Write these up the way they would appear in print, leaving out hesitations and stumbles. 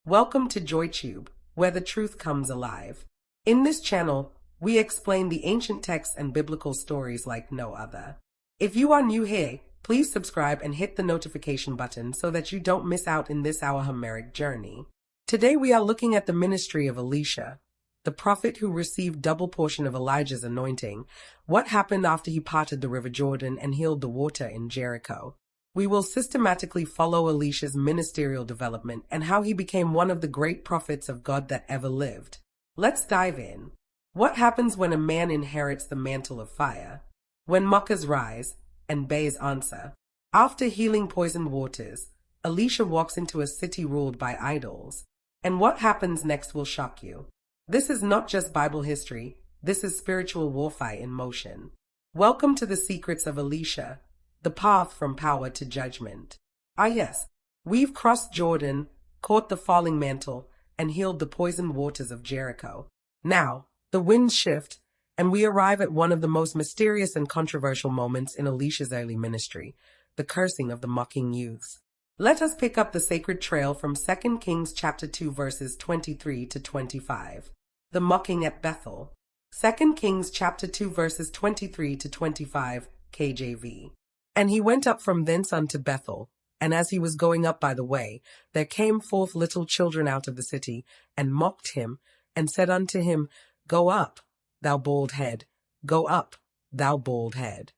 Welcome to JoyTube, where the truth comes alive. In this channel, we explain the ancient texts and biblical stories like no other. If you are new here, please subscribe and hit the notification button so that you don't miss out in this our Homeric journey. Today we are looking at the ministry of Elisha, the prophet who received double portion of Elijah's anointing. What happened after he parted the river Jordan and healed the water in Jericho? We will systematically follow Elisha's ministerial development and how he became one of the great prophets of God that ever lived. Let's dive in. What happens when a man inherits the mantle of fire? When mockers rise and bays answer. After healing poisoned waters, Elisha walks into a city ruled by idols. And what happens next will shock you. This is not just Bible history, this is spiritual warfare in motion. Welcome to the secrets of Elisha, the path from power to judgment. Yes, we've crossed Jordan, caught the falling mantle, and healed the poisoned waters of Jericho. Now, the winds shift, and we arrive at one of the most mysterious and controversial moments in Elisha's early ministry, the cursing of the mocking youths. Let us pick up the sacred trail from 2 Kings chapter 2 verses 23 to 25. The mocking at Bethel. 2 Kings chapter 2 verses 23 to 25, KJV. And he went up from thence unto Bethel, and as he was going up by the way, there came forth little children out of the city, and mocked him, and said unto him, Go up, thou bald head, go up, thou bald head.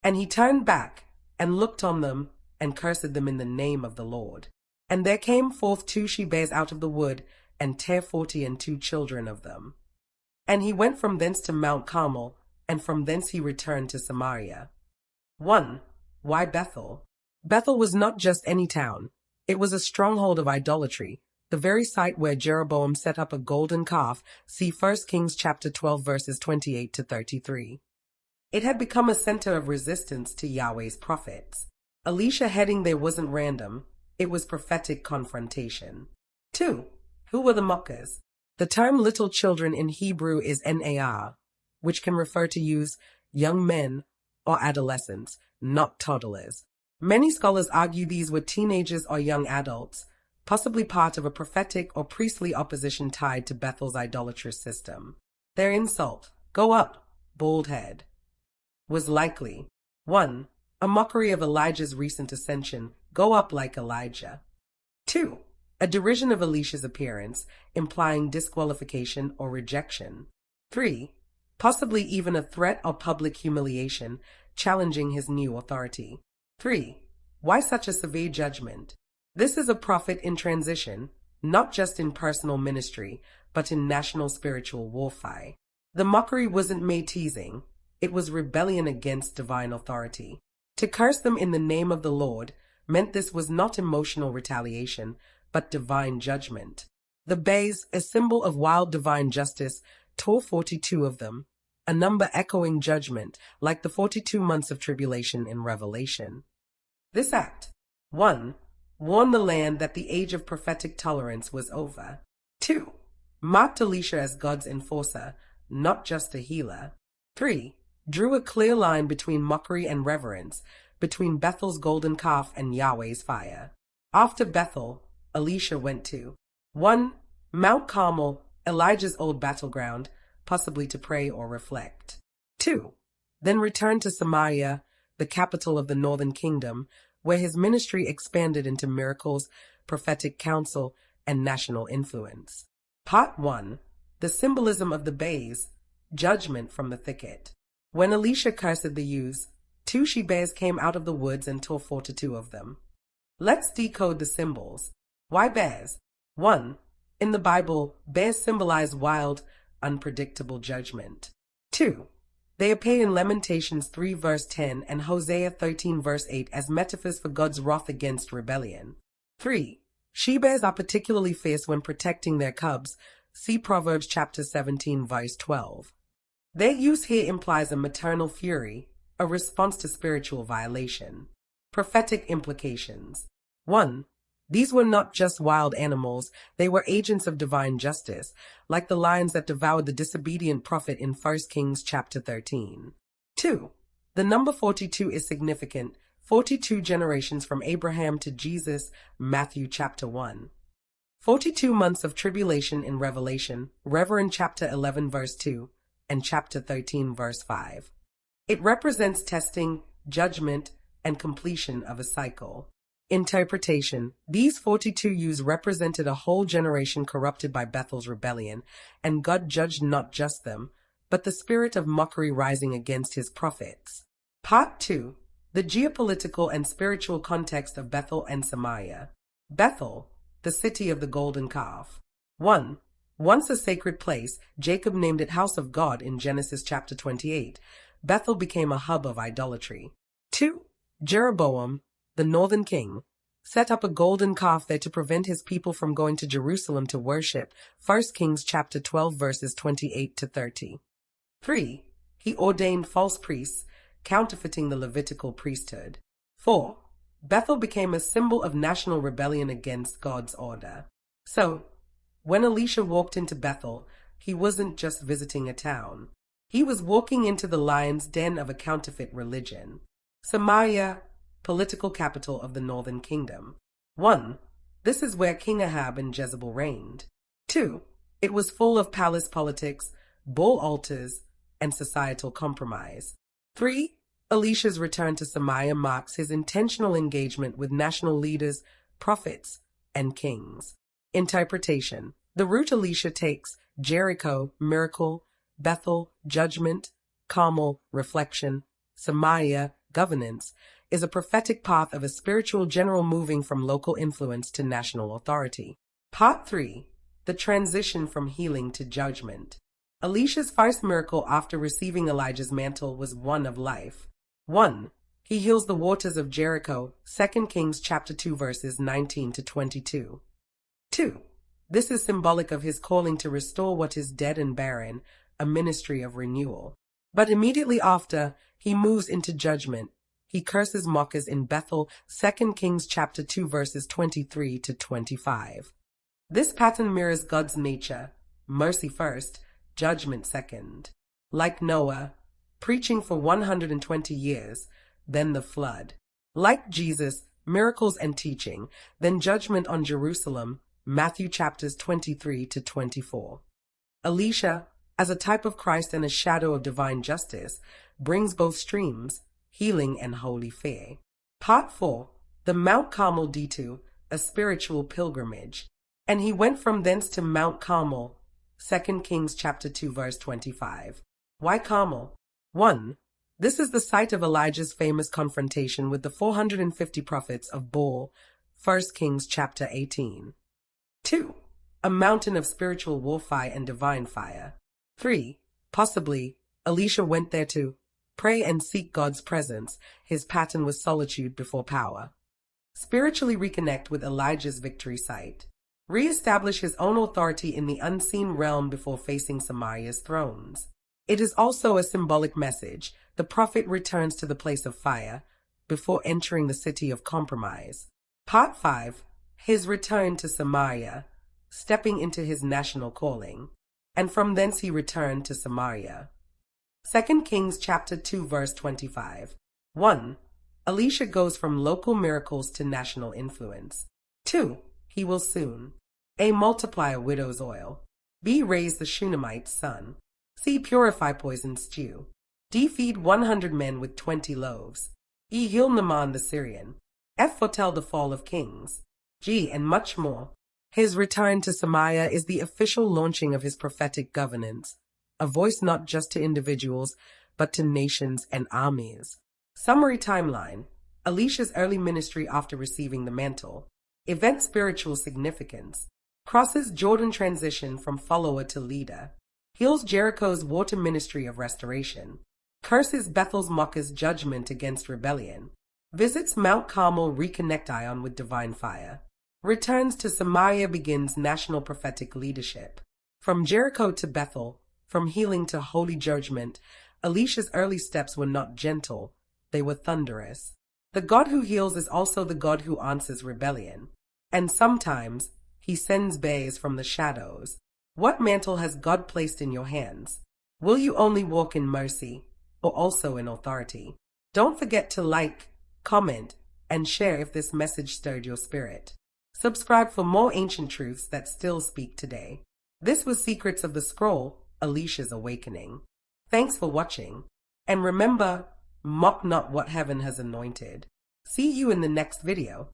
And he turned back, and looked on them, and cursed them in the name of the Lord. And there came forth 2 she-bears out of the wood, and tare 42 children of them. And he went from thence to Mount Carmel, and from thence he returned to Samaria. 1. Why Bethel? Bethel was not just any town. It was a stronghold of idolatry, the very site where Jeroboam set up a golden calf. See 1 Kings chapter 12 verses 28 to 33. It had become a center of resistance to Yahweh's prophets. Elisha heading there wasn't random, it was prophetic confrontation. 2. Who were the mockers? The term little children in Hebrew is nar, which can refer to young men or adolescents, not toddlers. Many scholars argue these were teenagers or young adults, possibly part of a prophetic or priestly opposition tied to Bethel's idolatrous system. Their insult, go up, bald head, was likely 1. A mockery of Elijah's recent ascension, go up like Elijah. 2. A derision of Elisha's appearance, implying disqualification or rejection. 3. Possibly even a threat or public humiliation, challenging his new authority. 3. Why such a severe judgment? This is a prophet in transition, not just in personal ministry, but in national spiritual warfare. The mockery wasn't made teasing, it was rebellion against divine authority. To curse them in the name of the Lord meant this was not emotional retaliation, but divine judgment. The bays, a symbol of wild divine justice, tore 42 of them, a number echoing judgment, like the 42 months of tribulation in Revelation. This act, 1. Warned the land that the age of prophetic tolerance was over. 2. Marked Elisha as God's enforcer, not just a healer. 3. Drew a clear line between mockery and reverence, between Bethel's golden calf and Yahweh's fire. After Bethel, Elisha went to 1. Mount Carmel, Elijah's old battleground, possibly to pray or reflect. 2. Then returned to Samaria, the capital of the northern kingdom, where his ministry expanded into miracles, prophetic counsel, and national influence. Part 1. The symbolism of the bays, judgment from the thicket. When Elisha cursed the youths, 2 she-bears came out of the woods and tore 42 of them. Let's decode the symbols. Why bears? 1. In the Bible, bears symbolize wild, unpredictable judgment. 2. They appear in Lamentations 3 verse 10 and Hosea 13 verse 8 as metaphors for God's wrath against rebellion. 3. She-bears are particularly fierce when protecting their cubs. See Proverbs chapter 17 verse 12. Their use here implies a maternal fury, a response to spiritual violation. Prophetic implications. 1. These were not just wild animals, they were agents of divine justice, like the lions that devoured the disobedient prophet in 1 Kings chapter 13. 2. The number 42 is significant, 42 generations from Abraham to Jesus, Matthew chapter 1. 42 months of tribulation in Revelation, Reverend chapter 11 verse 2 and chapter 13 verse 5. It represents testing, judgment, and completion of a cycle. Interpretation. These 42 years represented a whole generation corrupted by Bethel's rebellion, and God judged not just them, but the spirit of mockery rising against his prophets. Part 2. The geopolitical and spiritual context of Bethel and Samaria. Bethel, the city of the golden calf. 1. Once a sacred place, Jacob named it House of God in Genesis chapter 28. Bethel became a hub of idolatry. 2. Jeroboam, the northern king, set up a golden calf there to prevent his people from going to Jerusalem to worship. 1 Kings chapter 12 verses 28 to 30. 3. He ordained false priests, counterfeiting the Levitical priesthood. 4. Bethel became a symbol of national rebellion against God's order. So, when Elisha walked into Bethel, he wasn't just visiting a town. He was walking into the lion's den of a counterfeit religion. Samaria, political capital of the northern kingdom. 1. This is where King Ahab and Jezebel reigned. 2. It was full of palace politics, bull altars, and societal compromise. 3. Elisha's return to Samaria marks his intentional engagement with national leaders, prophets, and kings. Interpretation. The route Elisha takes, Jericho, miracle, Bethel, judgment, Carmel, reflection, Samaria, governance, is a prophetic path of a spiritual general moving from local influence to national authority. Part 3. The transition from healing to judgment. Elisha's first miracle after receiving Elijah's mantle was one of life. 1. He heals the waters of Jericho, 2 Kings chapter 2 verses 19 to 22. 2. This is symbolic of his calling to restore what is dead and barren, a ministry of renewal. But immediately after, he moves into judgment. He curses mockers in Bethel, 2 Kings chapter 2 verses 23 to 25. This pattern mirrors God's nature, mercy first, judgment second. Like Noah, preaching for 120 years, then the flood. Like Jesus, miracles and teaching, then judgment on Jerusalem, Matthew chapters 23 to 24. Elisha, as a type of Christ and a shadow of divine justice, brings both streams, healing and holy fear. Part 4. The Mount Carmel detour, a spiritual pilgrimage. And he went from thence to Mount Carmel, 2 Kings chapter 2 verse 25. Why Carmel? 1. This is the site of Elijah's famous confrontation with the 450 prophets of Baal, 1 Kings chapter 18. 2. A mountain of spiritual warfare and divine fire. 3. Possibly, Elisha went there to pray and seek God's presence. His pattern was solitude before power. Spiritually reconnect with Elijah's victory site. Re-establish his own authority in the unseen realm before facing Samaria's thrones. It is also a symbolic message. The prophet returns to the place of fire before entering the city of compromise. Part 5. His return to Samaria, stepping into his national calling. And from thence he returned to Samaria. 2 Kings chapter 2 verse 25. 1. Elisha goes from local miracles to national influence. 2. He will soon. A. Multiply a widow's oil. B. Raise the Shunammite's son. C. Purify poisoned stew. D. Feed 100 men with 20 loaves. E. Heal Naaman the Syrian. F. Foretell the fall of kings. G. And much more. His return to Samaria is the official launching of his prophetic governance, a voice not just to individuals, but to nations and armies. Summary timeline. Elisha's early ministry after receiving the mantle. Event spiritual significance. Crosses Jordan transition from follower to leader. Heals Jericho's water ministry of restoration. Curses Bethel's mockers' judgment against rebellion. Visits Mount Carmel reconnect Ion with divine fire. Returns to Samaria begins national prophetic leadership. From Jericho to Bethel, from healing to holy judgment, Elisha's early steps were not gentle, they were thunderous. The God who heals is also the God who answers rebellion. And sometimes, he sends bays from the shadows. What mantle has God placed in your hands? Will you only walk in mercy, or also in authority? Don't forget to like, comment, and share if this message stirred your spirit. Subscribe for more ancient truths that still speak today. This was Secrets of the Scroll, Elisha's Awakening. Thanks for watching. And remember, mock not what heaven has anointed. See you in the next video.